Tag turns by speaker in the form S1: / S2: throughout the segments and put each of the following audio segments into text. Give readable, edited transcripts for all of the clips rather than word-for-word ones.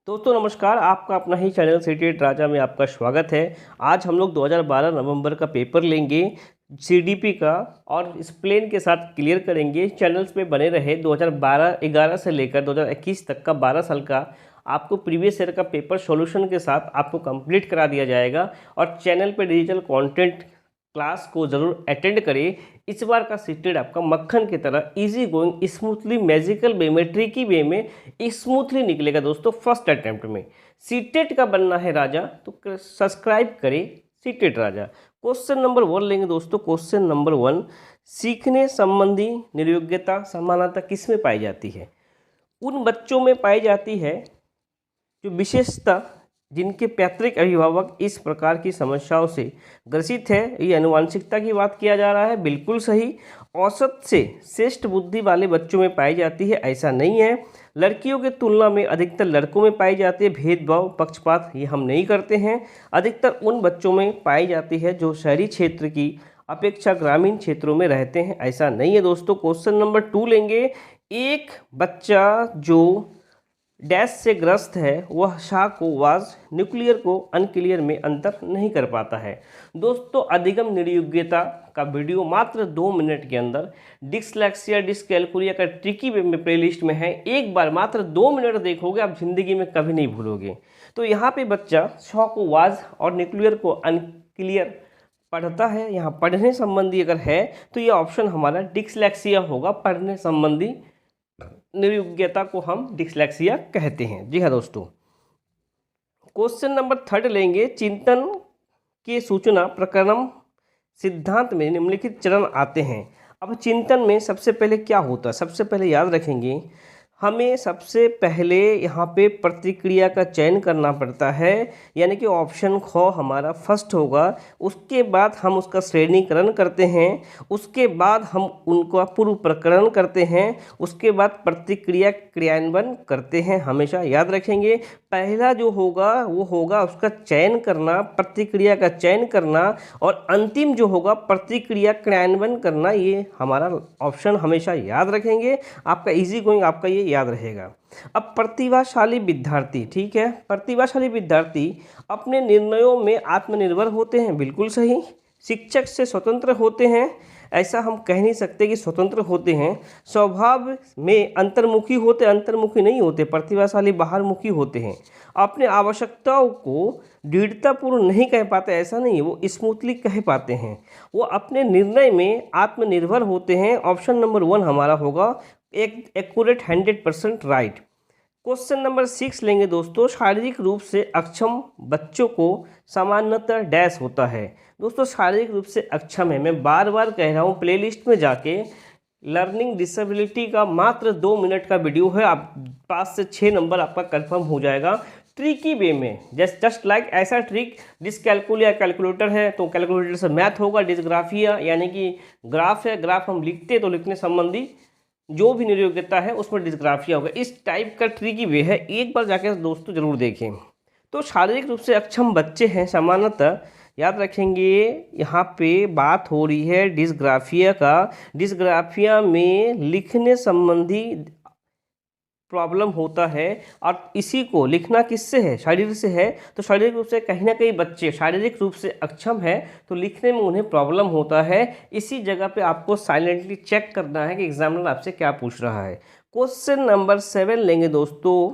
S1: दोस्तों नमस्कार, आपका अपना ही चैनल सिटी राजा में आपका स्वागत है। आज हम लोग 2012 नवंबर का पेपर लेंगे सीडीपी का और इस प्लेन के साथ क्लियर करेंगे। चैनल्स पे बने रहे 2012-11 से लेकर 2021 तक का 12 साल का आपको प्रीवियस ईयर का पेपर सॉल्यूशन के साथ आपको कंप्लीट करा दिया जाएगा। और चैनल पे डिजिटल कंटेंट क्लास को ज़रूर अटेंड करें। इस बार का सीटेड आपका मक्खन की तरह इजी गोइंग स्मूथली मैजिकल वे में ट्रिकी वे में स्मूथली निकलेगा दोस्तों। फर्स्ट अटेम्प्ट में सीटेड का बनना है राजा तो सब्सक्राइब करें सीटेड राजा। क्वेश्चन नंबर 1 लेंगे दोस्तों। क्वेश्चन नंबर 1, सीखने संबंधी निर्योग्यता समानता किस में पाई जाती है? उन बच्चों में पाई जाती है जो विशेषता जिनके पैतृक अभिभावक इस प्रकार की समस्याओं से ग्रसित है। ये आनुवंशिकता की बात किया जा रहा है, बिल्कुल सही। औसत से श्रेष्ठ बुद्धि वाले बच्चों में पाई जाती है, ऐसा नहीं है। लड़कियों की तुलना में अधिकतर लड़कों में पाई जाती है। भेदभाव पक्षपात ये हम नहीं करते हैं। अधिकतर उन बच्चों में पाई जाती है जो शहरी क्षेत्र की अपेक्षा ग्रामीण क्षेत्रों में रहते हैं, ऐसा नहीं है दोस्तों। क्वेश्चन नंबर 2 लेंगे। एक बच्चा जो डैश से ग्रस्त है वह शाह को वाज न्यूक्लियर को अनक्लियर में अंतर नहीं कर पाता है। दोस्तों अधिगम निर्योग्यता का वीडियो मात्र 2 मिनट के अंदर डिस्लेक्सिया डिसकैलकुलिया का ट्रिकी वे में प्लेलिस्ट में है। एक बार मात्र 2 मिनट देखोगे आप जिंदगी में कभी नहीं भूलोगे। तो यहाँ पे बच्चा शाह को वाज और न्यूक्लियर को अनक्लियर पढ़ता है। यहाँ पढ़ने संबंधी अगर है तो ये ऑप्शन हमारा डिस्लेक्सिया होगा। पढ़ने संबंधी निर्योग्यता को हम डिस्लेक्सिया कहते हैं। जी हाँ दोस्तों। क्वेश्चन नंबर 3 लेंगे। चिंतन के सूचना प्रकरण सिद्धांत में निम्नलिखित चरण आते हैं। अब चिंतन में सबसे पहले क्या होता है? सबसे पहले याद रखेंगे हमें सबसे पहले यहाँ पे प्रतिक्रिया का चयन करना पड़ता है, यानी कि ऑप्शन ख हमारा फर्स्ट होगा। उसके बाद हम उसका श्रेणीकरण करते हैं, उसके बाद हम उनका पूर्व प्रकरण करते हैं, उसके बाद प्रतिक्रिया क्रियान्वयन करते हैं। हमेशा याद रखेंगे पहला जो होगा वो होगा उसका चयन करना, प्रतिक्रिया का चयन करना, और अंतिम जो होगा प्रतिक्रिया क्रियान्वयन करना। ये हमारा ऑप्शन हमेशा याद रखेंगे। आपका इजी गोइंग आपका ये याद रहेगा। अब प्रतिभाशाली विद्यार्थी, ठीक है, प्रतिभाशाली विद्यार्थी अपने निर्णयों में आत्मनिर्भर होते हैं, बिल्कुल सही। शिक्षक से स्वतंत्र होते हैं, ऐसा हम कह नहीं सकते कि स्वतंत्र होते हैं। स्वभाव में अंतर्मुखी नहीं होते। प्रतिभाशाली बाहरमुखी होते हैं। अपने आवश्यकताओं को दृढ़तापूर्ण नहीं कह पाते, ऐसा नहीं है, वो स्मूथली कह पाते हैं। वो अपने निर्णय में आत्मनिर्भर होते हैं। ऑप्शन नंबर 1 हमारा होगा एक एक्यूरेट 100% राइट। क्वेश्चन नंबर 6 लेंगे दोस्तों। शारीरिक रूप से अक्षम बच्चों को सामान्यतः डैश होता है। दोस्तों शारीरिक रूप से अक्षम है, मैं बार बार कह रहा हूँ, प्लेलिस्ट में जाके लर्निंग डिसेबिलिटी का मात्र 2 मिनट का वीडियो है। आप 5 से 6 नंबर आपका कंफर्म हो जाएगा ट्रिकी वे में। जस्ट लाइक ऐसा ट्रिक डिसकैलकुलिया कैलकुलेटर है तो कैलकुलेटर से मैथ होगा। डिस्ग्राफिया यानी कि ग्राफ है, ग्राफ हम लिखते तो लिखने संबंधी जो भी निर्योग्यता है उसमें डिस्ग्राफिया होगा। इस टाइप का ट्रिकी वे है, एक बार जाके दोस्तों जरूर देखें। तो शारीरिक रूप से अक्षम बच्चे हैं सामान्यतः, याद रखेंगे यहाँ पे बात हो रही है डिस्ग्राफिया का। डिस्ग्राफिया में लिखने संबंधी प्रॉब्लम होता है और इसी को लिखना किससे है? शरीर से है। तो शारीरिक रूप से कहीं ना कहीं बच्चे शारीरिक रूप से अक्षम है तो लिखने में उन्हें प्रॉब्लम होता है। इसी जगह पे आपको साइलेंटली चेक करना है कि एग्जामिनर आपसे क्या पूछ रहा है। क्वेश्चन नंबर 7 लेंगे दोस्तों।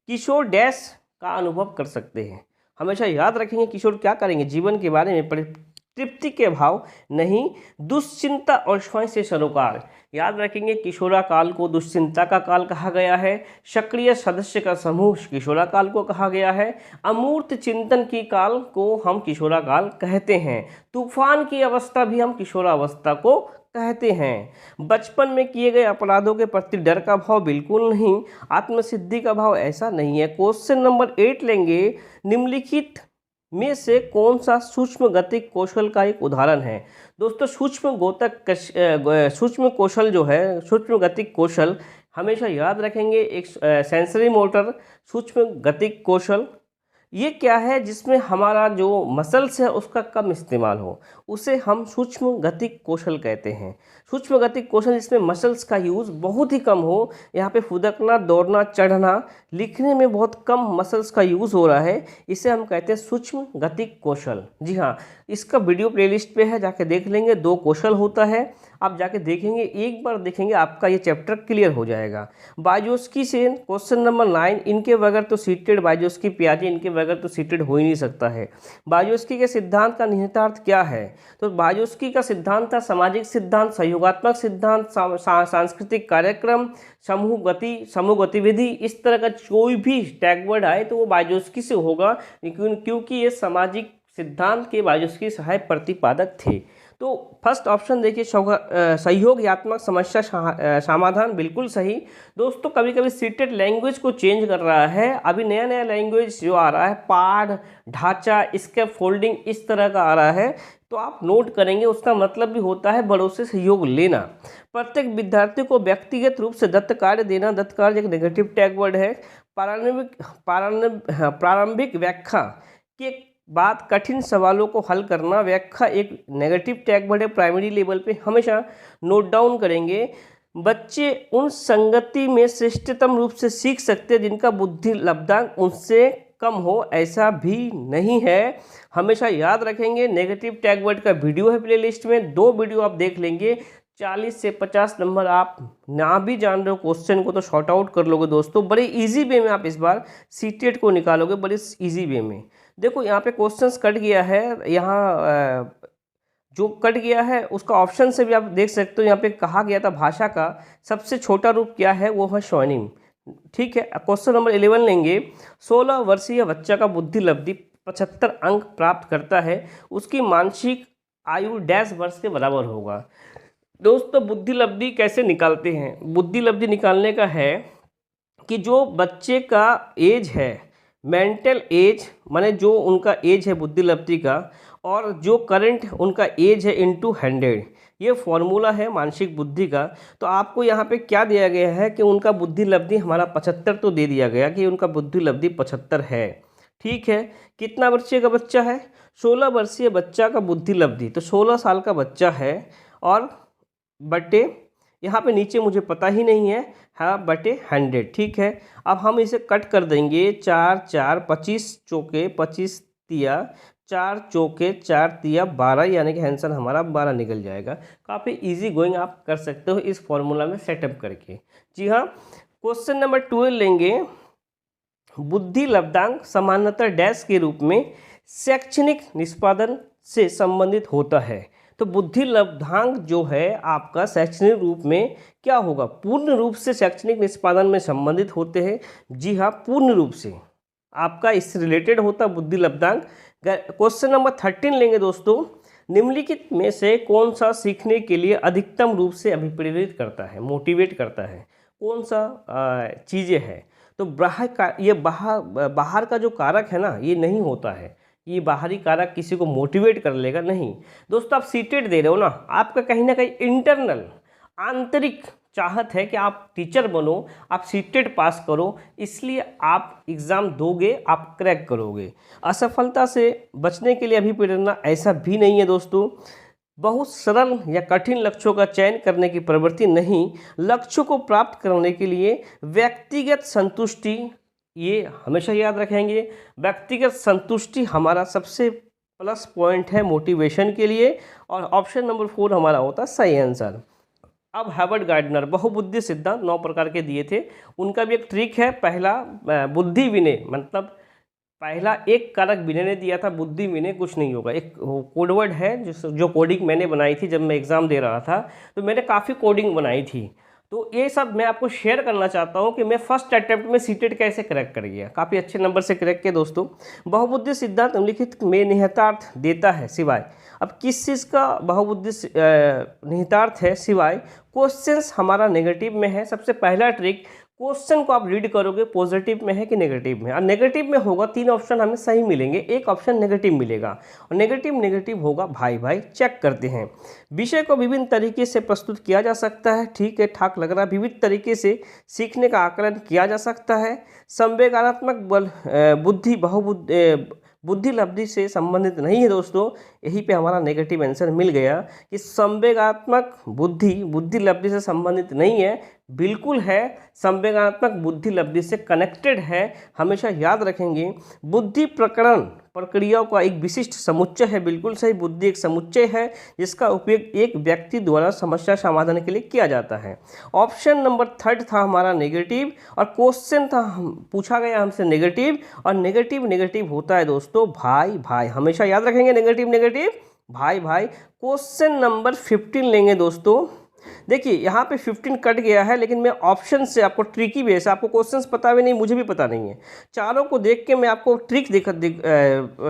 S1: किशोर डैश का अनुभव कर सकते हैं। हमेशा याद रखेंगे किशोर क्या करेंगे? जीवन के बारे में तृप्ति के भाव नहीं, दुश्चिंता और स्वयं से सरोकार। याद रखेंगे किशोरा काल को दुश्चिंता का काल कहा गया है। सक्रिय सदस्य का समूह किशोरा काल को कहा गया है। अमूर्त चिंतन की काल को हम किशोरा काल कहते हैं। तूफान की अवस्था भी हम किशोरावस्था को कहते हैं। बचपन में किए गए अपराधों के प्रति डर का भाव बिल्कुल नहीं। आत्मसिद्धि का भाव ऐसा नहीं है। क्वेश्चन नंबर 8 लेंगे। निम्नलिखित में से कौन सा सूक्ष्म गतिक कौशल का एक उदाहरण है? दोस्तों सूक्ष्म कौशल जो है, सूक्ष्म गतिक कौशल हमेशा याद रखेंगे। एक सेंसरी मोटर सूक्ष्म गतिक कौशल ये क्या है? जिसमें हमारा जो मसल्स है उसका कम इस्तेमाल हो। उसे हम सूक्ष्म गतिक कौशल कहते हैं। सूक्ष्म गतिक कौशल जिसमें मसल्स का यूज़ बहुत ही कम हो, यहाँ पे फुदकना, दौड़ना, चढ़ना, लिखने में बहुत कम मसल्स का यूज़ हो रहा है, इसे हम कहते हैं सूक्ष्म गतिक कौशल। जी हाँ, इसका वीडियो प्लेलिस्ट पे है, जाके देख लेंगे। 2 कौशल होता है, आप जाके देखेंगे, एक बार देखेंगे आपका ये चैप्टर क्लियर हो जाएगा। बायोस्की से क्वेश्चन नंबर 9, इनके बगैर तो सीटेड बायोस्की पियाजे, इनके बगैर तो सीटेड हो ही नहीं सकता है। बायोस्की के सिद्धांत का निहितार्थ क्या है? तो बायोस्की का सिद्धांत था सामाजिक सिद्धांत, सहयोगात्मक सिद्धांत, सांस्कृतिक कार्यक्रम, समूह गतिविधि। इस तरह का कोई भी टैगवर्ड आए तो वो बायोस्की से होगा, क्योंकि ये सामाजिक सिद्धांत के बायोस्की सहायक प्रतिपादक थे। तो फर्स्ट ऑप्शन देखिए, सहयोगात्मक समस्या समाधान, बिल्कुल सही। दोस्तों कभी कभी सीटेड लैंग्वेज को चेंज कर रहा है, अभी नया नया लैंग्वेज जो आ रहा है, पाठ, ढांचा, इसके फोल्डिंग, इस तरह का आ रहा है, तो आप नोट करेंगे, उसका मतलब भी होता है बड़ों से सहयोग लेना। प्रत्येक विद्यार्थी को व्यक्तिगत रूप से दत्त कार्य देना, दत्त कार्य एक नेगेटिव टैग वर्ड है। प्रारंभिक व्याख्या के बाद कठिन सवालों को हल करना, व्याख्या एक नेगेटिव टैग वर्ड है। प्राइमरी लेवल पे हमेशा नोट डाउन करेंगे। बच्चे उन संगति में श्रेष्ठतम रूप से सीख सकते हैं जिनका बुद्धि लब्धांक उनसे कम हो, ऐसा भी नहीं है, हमेशा याद रखेंगे। नेगेटिव टैग वर्ड का वीडियो है प्लेलिस्ट में, 2 वीडियो आप देख लेंगे, 40 से 50 नंबर आप ना भी जान रहे हो क्वेश्चन को तो शॉर्ट आउट कर लोगे दोस्तों। बड़े इजी वे में आप इस बार सीटेट को निकालोगे, बड़े इजी वे में। देखो यहाँ पे क्वेश्चंस कट गया है, यहाँ जो कट गया है उसका ऑप्शन से भी आप देख सकते हो। यहाँ पे कहा गया था भाषा का सबसे छोटा रूप क्या है, वो है स्वनिम। ठीक है, क्वेश्चन नंबर 11 लेंगे। 16 वर्षीय बच्चा का बुद्धि लब्धि 75 अंक प्राप्त करता है, उसकी मानसिक आयु डैश वर्ष के बराबर होगा। दोस्तों बुद्धि लब्धि कैसे निकालते हैं? बुद्धि लब्धि निकालने का है कि जो बच्चे का एज है, मेंटल एज माने जो उनका एज है बुद्धि लब्धि का, और जो करंट उनका एज है इनटू 100, ये फॉर्मूला है मानसिक बुद्धि का। तो आपको यहाँ पे क्या दिया गया है कि उनका बुद्धि लब्धि हमारा 75 तो दे दिया गया कि उनका बुद्धि लब्धि 75 है। ठीक है, कितना वर्षीय का बच्चा है? 16 वर्षीय बच्चा का बुद्धि लब्धि, तो 16 साल का बच्चा है, और बटे यहाँ पे नीचे मुझे पता ही नहीं है, हाँ बटे 100। ठीक है, अब हम इसे कट कर देंगे। 4 4 25 चौके 25 तिया, 4 चौके 4 तिया 12, यानी कि आंसर हमारा 12 निकल जाएगा। काफ़ी इजी गोइंग आप कर सकते हो इस फॉर्मूला में सेटअप करके। जी हाँ, क्वेश्चन नंबर 12 लेंगे। बुद्धि लब्धांक सामान्यतः डैश के रूप में शैक्षणिक निष्पादन से संबंधित होता है। तो बुद्धि लब्धांक जो है आपका शैक्षणिक रूप में क्या होगा? पूर्ण रूप से शैक्षणिक निष्पादन में संबंधित होते हैं। जी हाँ, पूर्ण रूप से आपका इससे रिलेटेड होता है बुद्धि लब्धांक। क्वेश्चन नंबर 13 लेंगे दोस्तों। निम्नलिखित में से कौन सा सीखने के लिए अधिकतम रूप से अभिप्रेरित करता है, मोटिवेट करता है? कौन सा चीज़ें हैं? तो बाहर का जो कारक है ना, ये नहीं होता है, ये बाहरी कारक किसी को मोटिवेट कर लेगा नहीं। दोस्तों आप सीटेट दे रहे हो ना, आपका कहीं ना कहीं इंटरनल आंतरिक चाहत है कि आप टीचर बनो, आप सीटेट पास करो, इसलिए आप एग्ज़ाम दोगे, आप क्रैक करोगे। असफलता से बचने के लिए अभिप्रेरणा ऐसा भी नहीं है दोस्तों। बहुत सरल या कठिन लक्ष्यों का चयन करने की प्रवृत्ति नहीं, लक्ष्यों को प्राप्त करने के लिए व्यक्तिगत संतुष्टि, ये हमेशा याद रखेंगे। व्यक्तिगत संतुष्टि हमारा सबसे प्लस पॉइंट है मोटिवेशन के लिए, और ऑप्शन नंबर 4 हमारा होता है सही आंसर। अब हर्बर्ट गार्डनर बहुबुद्धि सिद्धांत 9 प्रकार के दिए थे, उनका भी एक ट्रिक है। पहला बुद्धि विनय, मतलब पहला एक कारक विनय ने दिया था, बुद्धि विनय कुछ नहीं होगा। एक कोडवर्ड है जो कोडिंग मैंने बनाई थी जब मैं एग्ज़ाम दे रहा था, तो मैंने काफ़ी कोडिंग बनाई थी, तो ये सब मैं आपको शेयर करना चाहता हूँ कि मैं फर्स्ट अटैम्प्ट में सीटेट कैसे क्रैक कर गया, काफ़ी अच्छे नंबर से क्रैक किया दोस्तों। बहुबुद्धि सिद्धांत निम्नलिखित में निहितार्थ देता है सिवाय, अब किस चीज़ का बहुबुद्धि निहितार्थ है सिवाय, क्वेश्चंस हमारा नेगेटिव में है। सबसे पहला ट्रिक, क्वेश्चन को आप रीड करोगे पॉजिटिव में है कि नेगेटिव में, और नेगेटिव में होगा 3 ऑप्शन हमें सही मिलेंगे, एक ऑप्शन नेगेटिव मिलेगा, और नेगेटिव होगा भाई चेक करते हैं। विषय को विभिन्न तरीके से प्रस्तुत किया जा सकता है, ठीक है, ठाक लग रहा है। विविध तरीके से सीखने का आकलन किया जा सकता है। संवेगात्मक बुद्धि बुद्धि लब्धि से संबंधित नहीं है दोस्तों। यहीं पे हमारा नेगेटिव आंसर मिल गया कि संवेगात्मक बुद्धि बुद्धि लब्धि से संबंधित नहीं है, बिल्कुल है, संवेगात्मक बुद्धि लब्धि से कनेक्टेड है। हमेशा याद रखेंगे बुद्धि प्रकरण प्रक्रियाओं का एक विशिष्ट समुच्चय है, बिल्कुल सही। बुद्धि एक समुच्चय है जिसका उपयोग एक व्यक्ति द्वारा समस्या समाधान के लिए किया जाता है। ऑप्शन नंबर 3 था हमारा नेगेटिव, और क्वेश्चन था पूछा गया हमसे नेगेटिव, और नेगेटिव नेगेटिव होता है दोस्तों भाई भाई, हमेशा याद रखेंगे नेगेटिव नेगेटिव भाई भाई। क्वेश्चन नंबर 15 लेंगे दोस्तों। देखिए यहाँ पे 15 कट गया है, लेकिन मैं ऑप्शन से आपको ट्रिकी वे से, आपको क्वेश्चंस पता भी नहीं, मुझे भी पता नहीं है, चारों को देख के मैं आपको ट्रिक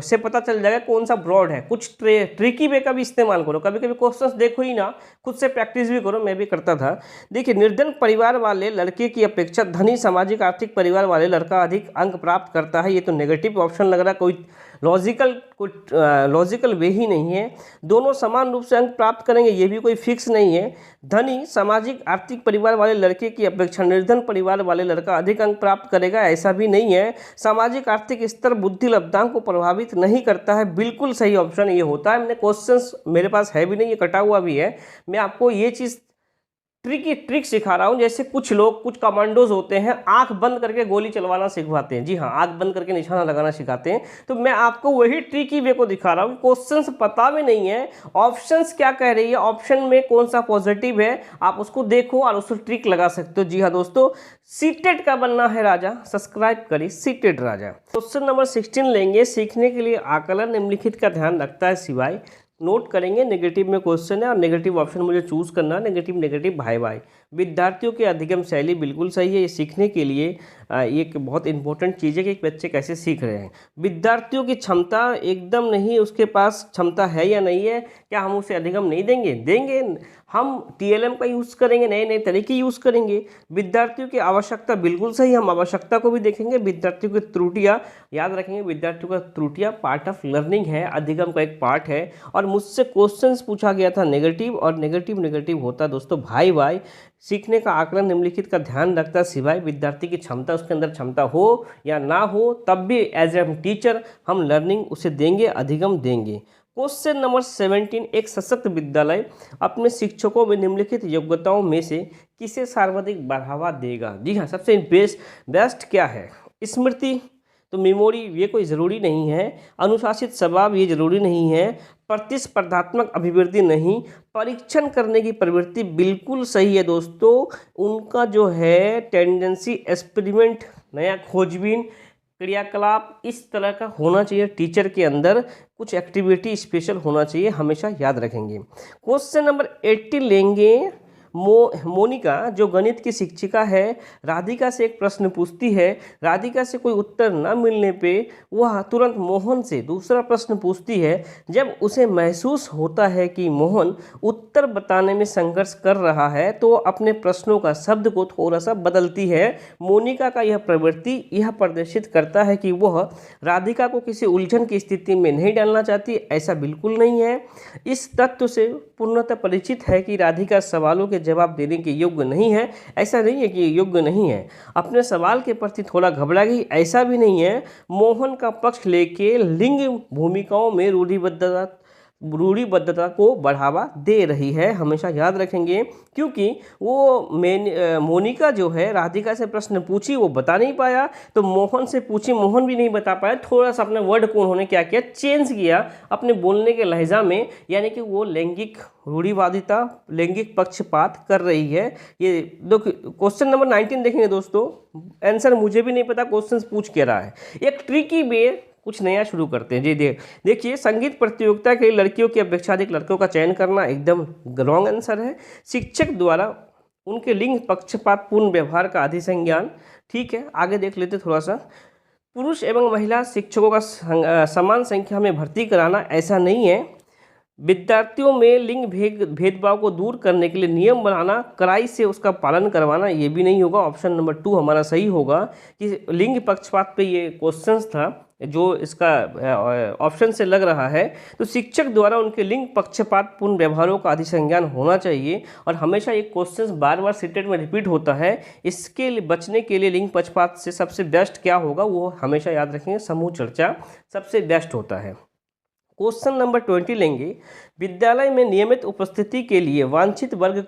S1: से पता चल जाएगा कौन सा ब्रॉड है। कुछ ट्रिकी वे का भी इस्तेमाल करो, कभी कभी क्वेश्चंस देखो ही ना, खुद से प्रैक्टिस भी करो, मैं भी करता था। देखिए, निर्धन परिवार वाले लड़के की अपेक्षा धनी सामाजिक आर्थिक परिवार वाले लड़का अधिक अंक प्राप्त करता है। ये तो नेगेटिव ऑप्शन लग रहा है, कोई लॉजिकल वे ही नहीं है। दोनों समान रूप से अंक प्राप्त करेंगे, ये भी कोई फिक्स नहीं है। धनी सामाजिक आर्थिक परिवार वाले लड़के की अपेक्षा निर्धन परिवार वाले लड़का अधिक अंक प्राप्त करेगा, ऐसा भी नहीं है। सामाजिक आर्थिक स्तर बुद्धि लब्धांक को प्रभावित नहीं करता है, बिल्कुल सही ऑप्शन ये होता है। मैंने क्वेश्चंस मेरे पास है भी नहीं, ये कटा हुआ भी है। मैं आपको ये चीज़ ट्रिक सिखा रहा हूँ। जैसे कुछ लोग, कुछ कमांडोज होते हैं, आंख बंद करके गोली चलवाना सिखवाते हैं। जी हाँ, आंख बंद करके निशाना लगाना सिखाते हैं। तो मैं आपको वही ट्रिकी वे को दिखा रहा हूँ कि क्वेश्चंस पता भी नहीं है, ऑप्शंस क्या कह रही है, ऑप्शन में कौन सा पॉजिटिव है, आप उसको देखो और उसको ट्रिक लगा सकते हो। जी हाँ दोस्तों, सीटेड का बनना है राजा, सब्सक्राइब करिए सीटेड राजा। क्वेश्चन नंबर 16 लेंगे। सीखने के लिए आकलन निम्नलिखित का ध्यान रखता है सिवाय, नोट करेंगे। नेगेटिव में क्वेश्चन है और नेगेटिव ऑप्शन मुझे चूज करना है। नेगेटिव नेगेटिव भाई भाई। विद्यार्थियों की अधिगम शैली बिल्कुल सही है। ये सीखने के लिए एक बहुत इंपॉर्टेंट चीज़ है कि बच्चे कैसे सीख रहे हैं। विद्यार्थियों की क्षमता एकदम नहीं, उसके पास क्षमता है या नहीं है, क्या हम उसे अधिगम नहीं देंगे? देंगे। हम TLM का यूज़ करेंगे, नए नए तरीके यूज़ करेंगे। विद्यार्थियों की आवश्यकता बिल्कुल सही, हम आवश्यकता को भी देखेंगे। विद्यार्थियों की त्रुटियाँ याद रखेंगे, विद्यार्थियों का त्रुटियाँ पार्ट ऑफ लर्निंग है, अधिगम का एक पार्ट है। और मुझसे क्वेश्चंस पूछा गया था नेगेटिव, और नेगेटिव नेगेटिव होता है दोस्तों भाई भाई। सीखने का आकलन निम्नलिखित का ध्यान रखता है सिवाय विद्यार्थी की क्षमता, उसके अंदर क्षमता हो या ना हो, तब भी एज ए टीचर हम लर्निंग उसे देंगे, अधिगम देंगे। क्वेश्चन नंबर 17, एक सशक्त विद्यालय अपने शिक्षकों में निम्नलिखित योग्यताओं में से किसे सर्वाधिक बढ़ावा देगा? जी हाँ, सबसे बेस्ट क्या है? स्मृति तो मेमोरी ये कोई ज़रूरी नहीं है, अनुशासित स्वभाव ये ज़रूरी नहीं है, प्रतिस्पर्धात्मक अभिवृद्धि नहीं, परीक्षण करने की प्रवृत्ति बिल्कुल सही है दोस्तों। उनका जो है टेंडेंसी एक्सपेरिमेंट, नया खोजबीन, क्रियाकलाप इस तरह का होना चाहिए। टीचर के अंदर कुछ एक्टिविटी स्पेशल होना चाहिए, हमेशा याद रखेंगे। क्वेश्चन नंबर 80 लेंगे। मोनिका जो गणित की शिक्षिका है, राधिका से एक प्रश्न पूछती है। राधिका से कोई उत्तर न मिलने पे वह तुरंत मोहन से दूसरा प्रश्न पूछती है। जब उसे महसूस होता है कि मोहन उत्तर बताने में संघर्ष कर रहा है, तो अपने प्रश्नों का शब्द को थोड़ा सा बदलती है। मोनिका का यह प्रवृत्ति यह प्रदर्शित करता है कि वह राधिका को किसी उलझन की स्थिति में नहीं डालना चाहती, ऐसा बिल्कुल नहीं है। इस तथ्य से पूर्णतः परिचित है कि राधिका सवालों के जवाब देने के योग्य नहीं है, ऐसा नहीं है कि ये योग्य नहीं है। अपने सवाल के प्रति थोड़ा घबरा गई, ऐसा भी नहीं है। मोहन का पक्ष लेके लिंग भूमिकाओं में रूढ़िबद्धता को बढ़ावा दे रही है, हमेशा याद रखेंगे। क्योंकि वो मोनिका जो है राधिका से प्रश्न पूछी, वो बता नहीं पाया, तो मोहन से पूछी, मोहन भी नहीं बता पाया। थोड़ा सा अपने वर्ड को उन्होंने क्या किया, चेंज किया अपने बोलने के लहजा में, यानी कि वो लैंगिक रूढ़िवादिता, लैंगिक पक्षपात कर रही है। ये क्वेश्चन नंबर 19 देखेंगे दोस्तों। आंसर मुझे भी नहीं पता, क्वेश्चन पूछ के रहा है। एक ट्रिकी वे कुछ नया शुरू करते हैं। जी देखिए, संगीत प्रतियोगिता के लिए लड़कियों की अपेक्षा अधिक लड़कों का चयन करना एकदम रॉन्ग आंसर है। शिक्षक द्वारा उनके लिंग पक्षपातपूर्ण व्यवहार का अधिसंज्ञान, ठीक है। आगे देख लेते थोड़ा सा। पुरुष एवं महिला शिक्षकों का समान संख्या में भर्ती कराना, ऐसा नहीं है। विद्यार्थियों में लिंग भेदभाव को दूर करने के लिए नियम बनाना, कड़ाई से उसका पालन करवाना, ये भी नहीं होगा। ऑप्शन नंबर 2 हमारा सही होगा कि लिंग पक्षपात पे ये क्वेश्चंस था जो इसका ऑप्शन से लग रहा है। तो शिक्षक द्वारा उनके लिंग पक्षपात पूर्ण व्यवहारों का अधिसंज्ञान होना चाहिए। और हमेशा ये क्वेश्चन बार बार सीटेट में रिपीट होता है। इसके लिए बचने के लिए लिंग पक्षपात से सबसे बेस्ट क्या होगा, वो हमेशा याद रखेंगे, समूह चर्चा सबसे बेस्ट होता है। क्वेश्चन नंबर 20 लेंगे। विद्यालय में नियमित उपस्थिति के लिए वांछित वर्ग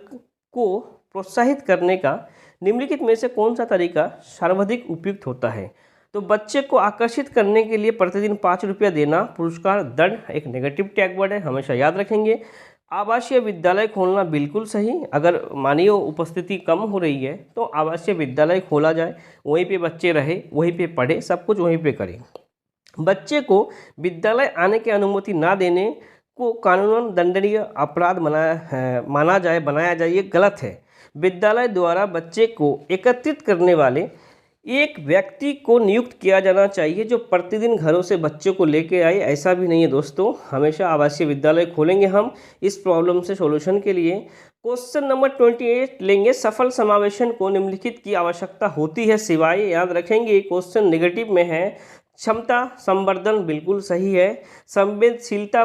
S1: को प्रोत्साहित करने का निम्नलिखित में से कौन सा तरीका सर्वाधिक उपयुक्त होता है। तो बच्चे को आकर्षित करने के लिए प्रतिदिन 5 रुपया देना, पुरस्कार, दंड एक नेगेटिव टैग वर्ड है, हमेशा याद रखेंगे। आवासीय विद्यालय खोलना बिल्कुल सही। अगर मानिए उपस्थिति कम हो रही है तो आवासीय विद्यालय खोला जाए, वहीं पे बच्चे रहे, वहीं पे पढ़े, सब कुछ वहीं पे करें। बच्चे को विद्यालय आने की अनुमति ना देने को कानूनन दंडनीय अपराध बनाया जाए, ये गलत है। विद्यालय द्वारा बच्चे को एकत्रित करने वाले एक व्यक्ति को नियुक्त किया जाना चाहिए जो प्रतिदिन घरों से बच्चों को लेके आए। ऐसा भी नहीं है दोस्तों, हमेशा आवासीय विद्यालय खोलेंगे हम इस प्रॉब्लम से सॉल्यूशन के लिए। क्वेश्चन नंबर 28 लेंगे। सफल समावेशन को निम्नलिखित की आवश्यकता होती है सिवाय, याद रखेंगे क्वेश्चन नेगेटिव में है। क्षमता संवर्धन बिल्कुल सही है। संवेदनशीलता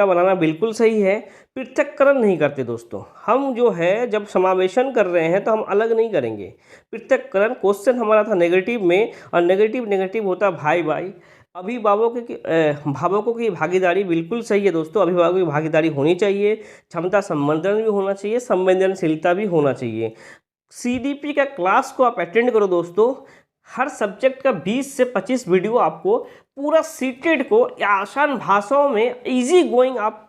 S1: बनाना बिल्कुल सही है। पृथक्करण नहीं करते दोस्तों हम, जो है जब समावेशन कर रहे हैं तो हम अलग नहीं करेंगे। पृथक्करण क्वेश्चन हमारा था नेगेटिव में, और नेगेटिव होता भाई भाई। अभिभावकों की भागीदारी बिल्कुल सही है दोस्तों, अभिभावकों की भागीदारी होनी चाहिए। क्षमता संवर्धन भी होना चाहिए, संवेदनशीलता भी होना चाहिए। CDP का क्लास को आप अटेंड करो दोस्तों। हर सब्जेक्ट का 20 से 25 वीडियो आपको पूरा सीटेट को आसान भाषाओं में इजी गोइंग आप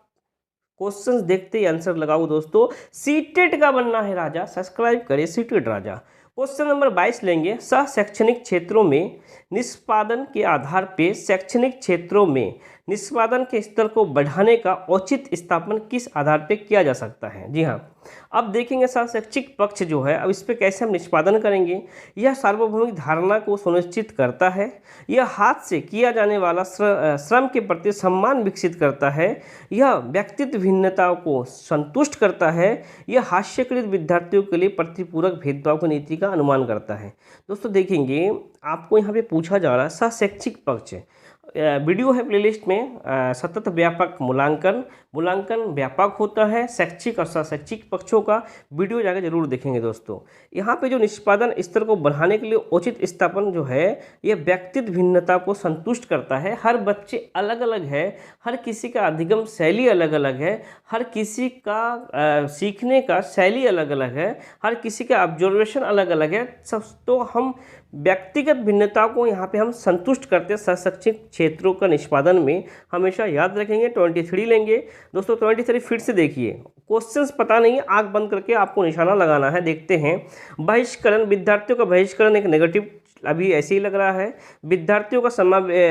S1: क्वेश्चंस देखते ही आंसर लगाओ दोस्तों। सीटेट का बनना है राजा, सब्सक्राइब करें सीटेट राजा। क्वेश्चन नंबर 22 लेंगे। सह शैक्षणिक क्षेत्रों में निष्पादन के आधार पे शैक्षणिक क्षेत्रों में निष्पादन के स्तर को बढ़ाने का औचित स्थापन किस आधार पे किया जा सकता है। जी हाँ, अब देखेंगे सह शैक्षिक पक्ष जो है, अब इस पे कैसे हम निष्पादन करेंगे। यह सार्वभौमिक धारणा को सुनिश्चित करता है। यह हाथ से किया जाने वाला श्रम के प्रति सम्मान विकसित करता है। यह व्यक्तित्व भिन्नताओं को संतुष्ट करता है। यह हास्यकृत विद्यार्थियों के लिए प्रतिपूरक भेदभाव की नीति का अनुमान करता है। दोस्तों देखेंगे आपको यहाँ पे पूछा जा रहा है सह शैक्षिक पक्ष, वीडियो है प्लेलिस्ट में। सतत व्यापक मूल्यांकन व्यापक होता है। शैक्षिक और शैक्षिक पक्षों का वीडियो जाकर जरूर देखेंगे दोस्तों। यहाँ पे जो निष्पादन स्तर को बढ़ाने के लिए उचित स्थापन जो है, यह व्यक्तित्व भिन्नता को संतुष्ट करता है। हर बच्चे अलग अलग है, हर किसी का अधिगम शैली अलग अलग है, हर किसी का सीखने का शैली अलग अलग है, हर किसी का ऑब्जर्वेशन अलग अलग है। सब तो हम व्यक्तिगत भिन्नता को यहाँ पे हम संतुष्ट करते हैं सह शैक्षिक क्षेत्रों का निष्पादन में, हमेशा याद रखेंगे। 23 लेंगे दोस्तों। 23 फिर से देखिए, क्वेश्चंस पता नहीं है, आंख बंद करके आपको निशाना लगाना है। देखते हैं। बहिष्करण, विद्यार्थियों का बहिष्करण एक नेगेटिव अभी ऐसे ही लग रहा है। विद्यार्थियों का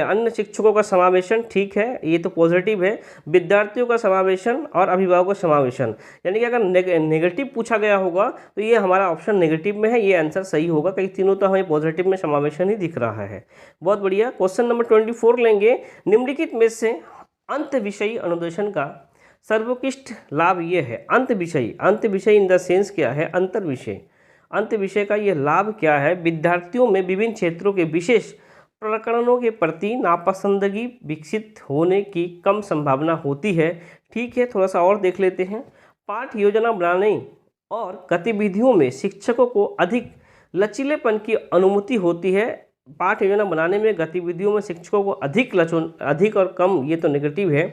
S1: अन्य शिक्षकों का समावेशन, ठीक है, ये तो पॉजिटिव है। विद्यार्थियों का समावेशन और अभिभावकों का समावेशन, यानी कि अगर नेगेटिव पूछा गया होगा तो ये हमारा ऑप्शन नेगेटिव में है, ये आंसर सही होगा। कई तीनों तो हमें पॉजिटिव में समावेशन ही दिख रहा है। बहुत बढ़िया। क्वेश्चन नंबर 24 लेंगे। निम्नलिखित में से अंत विषयी अनुदेशन का सर्वोत्कृष्ट लाभ ये है। अंत विषय इन द सेंस क्या है, अंतर विषय का ये लाभ क्या है। विद्यार्थियों में विभिन्न क्षेत्रों के विशेष प्रकरणों के प्रति नापसंदगी विकसित होने की कम संभावना होती है। ठीक है, थोड़ा सा और देख लेते हैं। पाठ योजना बनाने और गतिविधियों में शिक्षकों को अधिक लचीलेपन की अनुमति होती है। पाठ योजना बनाने में गतिविधियों में शिक्षकों को अधिक और कम, ये तो नेगेटिव है,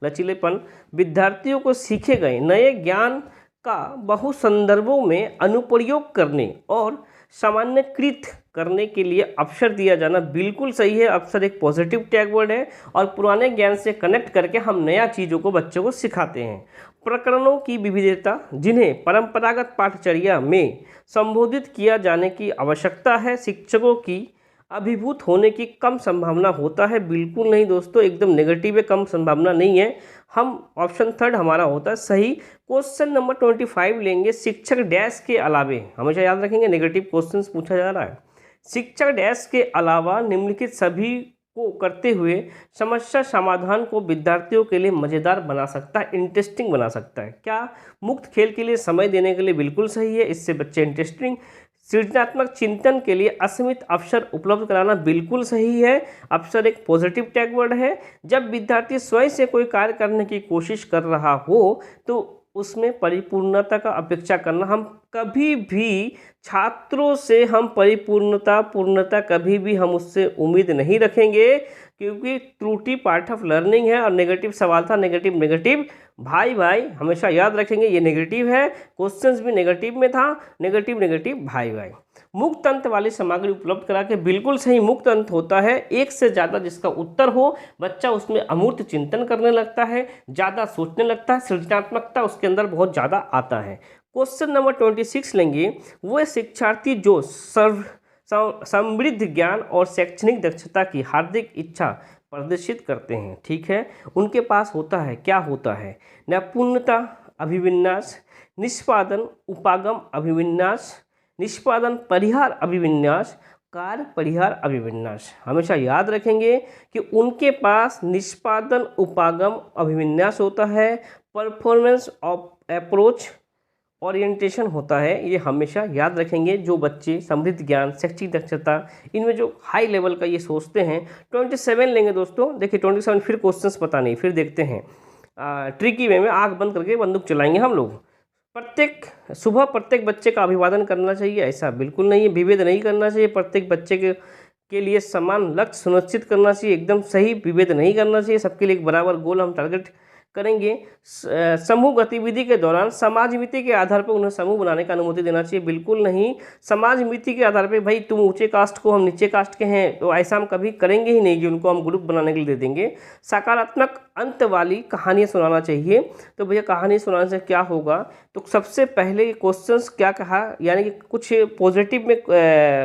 S1: लचीलेपन। विद्यार्थियों को सीखे गए नए ज्ञान का बहु संदर्भों में अनुप्रयोग करने और सामान्यकृत करने के लिए अवसर दिया जाना बिल्कुल सही है। अवसर एक पॉजिटिव टैग वर्ड है, और पुराने ज्ञान से कनेक्ट करके हम नया चीज़ों को बच्चों को सिखाते हैं। प्रकरणों की विविधता जिन्हें परंपरागत पाठचर्या में संबोधित किया जाने की आवश्यकता है। शिक्षकों की अभिभूत होने की कम संभावना होता है, बिल्कुल नहीं दोस्तों, एकदम नेगेटिव है, कम संभावना नहीं है। हम ऑप्शन 3 हमारा होता है सही। क्वेश्चन नंबर 25 लेंगे। शिक्षक डैश के अलावे, हमेशा याद रखेंगे नेगेटिव क्वेश्चंस पूछा जा रहा है। शिक्षक डैश के अलावा निम्नलिखित सभी को करते हुए समस्या समाधान को विद्यार्थियों के लिए मज़ेदार बना सकता है, इंटरेस्टिंग बना सकता है। क्या मुक्त खेल के लिए समय देने के लिए बिल्कुल सही है, इससे बच्चे इंटरेस्टिंग सृजनात्मक चिंतन के लिए असीमित अवसर उपलब्ध कराना बिल्कुल सही है। अवसर एक पॉजिटिव टैग वर्ड है। जब विद्यार्थी स्वयं से कोई कार्य करने की कोशिश कर रहा हो तो उसमें परिपूर्णता का अपेक्षा करना, हम कभी भी छात्रों से हम पूर्णता कभी भी हम उससे उम्मीद नहीं रखेंगे, क्योंकि त्रुटि पार्ट ऑफ लर्निंग है। और नेगेटिव सवाल था, नेगेटिव नेगेटिव भाई भाई हमेशा याद रखेंगे, ये नेगेटिव है। क्वेश्चंस भी नेगेटिव में था, नेगेटिव नेगेटिव भाई भाई। मुक्त अंत वाली सामग्री उपलब्ध करा के बिल्कुल सही। मुक्त अंत होता है एक से ज़्यादा जिसका उत्तर हो, बच्चा उसमें अमूर्त चिंतन करने लगता है, ज़्यादा सोचने लगता है, सृजनात्मकता उसके अंदर बहुत ज़्यादा आता है। क्वेश्चन नंबर 26 लेंगे। वो शिक्षार्थी जो समृद्ध ज्ञान और शैक्षणिक दक्षता की हार्दिक इच्छा प्रदर्शित करते हैं, ठीक है, उनके पास होता है, क्या होता है? नैपुण्यता अभिविन्यास, निष्पादन उपागम अभिविन्यास, निष्पादन परिहार अभिविन्यास, कार्य परिहार अभिविन्यास। हमेशा याद रखेंगे कि उनके पास निष्पादन उपागम अभिविन्यास होता है, परफॉर्मेंस ऑफ अप्रोच ओरिएंटेशन होता है। ये हमेशा याद रखेंगे जो बच्चे समृद्ध ज्ञान, शैक्षिक दक्षता, इनमें जो हाई लेवल का ये सोचते हैं। 27 लेंगे दोस्तों। देखिए 27 फिर क्वेश्चंस पता नहीं, फिर देखते हैं। ट्रिकी वे में आंख बंद करके बंदूक चलाएंगे हम लोग। सुबह प्रत्येक बच्चे का अभिवादन करना चाहिए, ऐसा बिल्कुल नहीं है। विभेद नहीं करना चाहिए, प्रत्येक बच्चे के लिए समान लक्ष्य सुनिश्चित करना चाहिए, एकदम सही। विभेद नहीं करना चाहिए, सबके लिए एक बराबर गोल हम टारगेट करेंगे। समूह गतिविधि के दौरान समाज मिति के आधार पर उन्हें समूह बनाने का अनुमति देना चाहिए, बिल्कुल नहीं। समाज मिति के आधार पर भाई तुम ऊंचे कास्ट को, हम नीचे कास्ट के हैं, तो ऐसा हम कभी करेंगे ही नहीं कि उनको हम ग्रुप बनाने के लिए दे देंगे। सकारात्मक अंत वाली कहानियाँ सुनाना चाहिए। तो भैया कहानी सुनाने से क्या होगा? तो सबसे पहले क्वेश्चंस क्या कहा, यानी कि कुछ पॉजिटिव में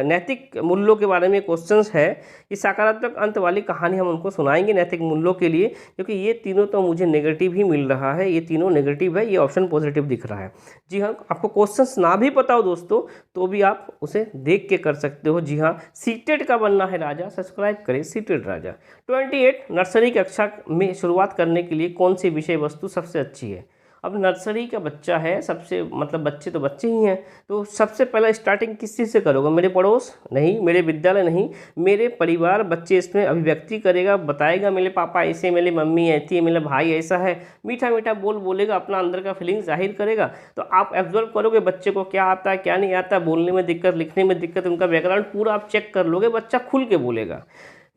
S1: नैतिक मूल्यों के बारे में क्वेश्चंस है कि सकारात्मक अंत वाली कहानी हम उनको सुनाएंगे नैतिक मूल्यों के लिए, क्योंकि ये तीनों तो मुझे नेगेटिव ही मिल रहा है, ये तीनों नेगेटिव है, ये ऑप्शन पॉजिटिव दिख रहा है। जी हाँ, आपको क्वेश्चंस ना भी पता हो दोस्तों तो भी आप उसे देख के कर सकते हो। जी हाँ, सीटेड का बनना है राजा, सब्सक्राइब करें सीटेड राजा। 28 नर्सरी कक्षा में शुरुआत करने के लिए कौन सी विषय वस्तु सबसे अच्छी है? अब नर्सरी का बच्चा है, सबसे मतलब बच्चे तो बच्चे ही हैं, तो सबसे पहला स्टार्टिंग किस चीज़ से करोगे? मेरे पड़ोस नहीं, मेरे विद्यालय नहीं, मेरे परिवार बच्चे इसमें अभिव्यक्ति करेगा, बताएगा मेरे पापा ऐसे, मेरी मम्मी ऐसी है, मेरा भाई ऐसा है, मीठा मीठा बोलेगा, अपना अंदर का फीलिंग जाहिर करेगा। तो आप ऑब्जर्व करोगे बच्चे को क्या आता है क्या नहीं आता, बोलने में दिक्कत, लिखने में दिक्कत, उनका बैकग्राउंड पूरा आप चेक कर लोगे, बच्चा खुल के बोलेगा।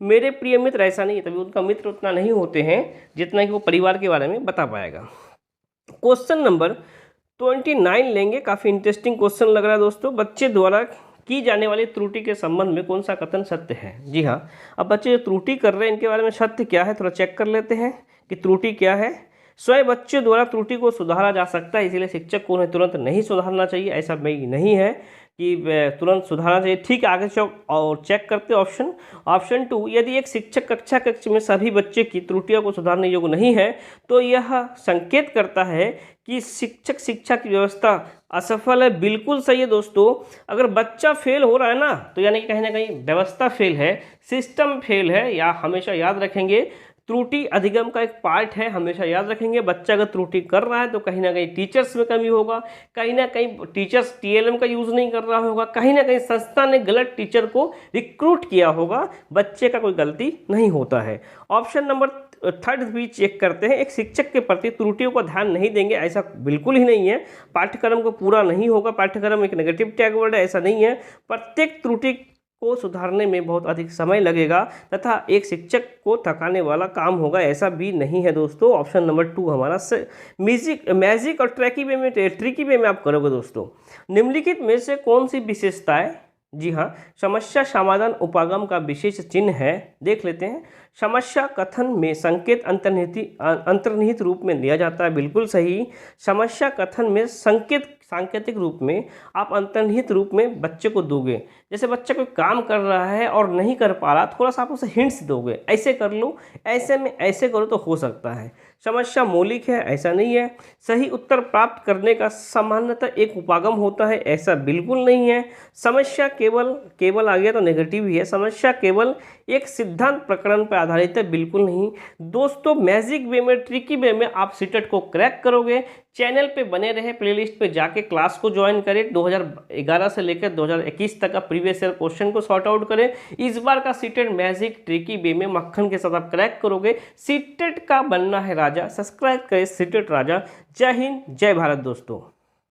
S1: मेरे प्रिय मित्र ऐसा नहीं है, तभी उनका मित्र उतना नहीं होते हैं जितना कि वो परिवार के बारे में बता पाएगा। क्वेश्चन नंबर 29 लेंगे। काफ़ी इंटरेस्टिंग क्वेश्चन लग रहा है दोस्तों। बच्चे द्वारा की जाने वाली त्रुटि के संबंध में कौन सा कथन सत्य है? जी हाँ, अब बच्चे जो त्रुटि कर रहे हैं इनके बारे में सत्य क्या है, थोड़ा चेक कर लेते हैं कि त्रुटि क्या है। स्वयं बच्चे द्वारा त्रुटि को सुधारा जा सकता है, इसीलिए शिक्षक को उन्हें तुरंत नहीं सुधारना चाहिए, ऐसा नहीं है कि तुरंत सुधारना चाहिए। ठीक है, आगे और चेक करते ऑप्शन 2, यदि एक शिक्षक कक्ष में सभी बच्चे की त्रुटियों को सुधारने योग्य नहीं है तो यह संकेत करता है कि शिक्षा की व्यवस्था असफल है। बिल्कुल सही है दोस्तों। अगर बच्चा फेल हो रहा है ना, तो यानी कि कहीं ना कहीं व्यवस्था फेल है, सिस्टम फेल है। या हमेशा याद रखेंगे त्रुटि अधिगम का एक पार्ट है, हमेशा याद रखेंगे। बच्चा अगर त्रुटि कर रहा है तो कहीं ना कहीं टीचर्स में कमी होगा, कहीं ना कहीं टीचर्स TLM का यूज़ नहीं कर रहा होगा, कहीं ना कहीं संस्था ने गलत टीचर को रिक्रूट किया होगा, बच्चे का कोई गलती नहीं होता है। ऑप्शन नंबर 3 भी चेक करते हैं। एक शिक्षक के प्रति त्रुटियों का ध्यान नहीं देंगे, ऐसा बिल्कुल ही नहीं है। पाठ्यक्रम को पूरा नहीं होगा, पाठ्यक्रम एक नेगेटिव टैग वर्ड है, ऐसा नहीं है। प्रत्येक त्रुटि को सुधारने में बहुत अधिक समय लगेगा तथा एक शिक्षक को थकाने वाला काम होगा, ऐसा भी नहीं है दोस्तों। ऑप्शन नंबर 2 हमारा मैजिक और ट्रिकी वे में आप करोगे दोस्तों। निम्नलिखित में से कौन सी विशेषताएं, जी हाँ, समस्या समाधान उपागम का विशेष चिन्ह है? देख लेते हैं। समस्या कथन में संकेत अंतर्निहित रूप में दिया जाता है, बिल्कुल सही। समस्या कथन में सांकेतिक रूप में आप अंतर्निहित रूप में बच्चे को दोगे। जैसे बच्चा कोई काम कर रहा है और नहीं कर पा रहा, थोड़ा सा आप उसे हिंट्स दोगे, ऐसे कर लो, ऐसे में ऐसे करो तो हो सकता है। समस्या मौलिक है, ऐसा नहीं है। सही उत्तर प्राप्त करने का सामान्यतः एक उपागम होता है, ऐसा बिल्कुल नहीं है। समस्या केवल आ गया तो नेगेटिव ही है। समस्या केवल एक सिद्धांत प्रकरण पर आधारित है, बिल्कुल नहीं दोस्तों। मैजिक वे में, ट्रिकी वे में आप सीटेट को क्रैक करोगे। चैनल पे बने रहे, प्लेलिस्ट पे जाके क्लास को ज्वाइन करें। 2011 से लेकर 2021 तक का प्रीवियस ईयर क्वेश्चन को सॉर्ट आउट करें। इस बार का सीटेट मैजिक ट्रिकी वे में मक्खन के साथ आप क्रैक करोगे। सीटेट का बनना है राजा। सब्सक्राइब करें सीटेट राजा। जय हिंद, जय भारत दोस्तों।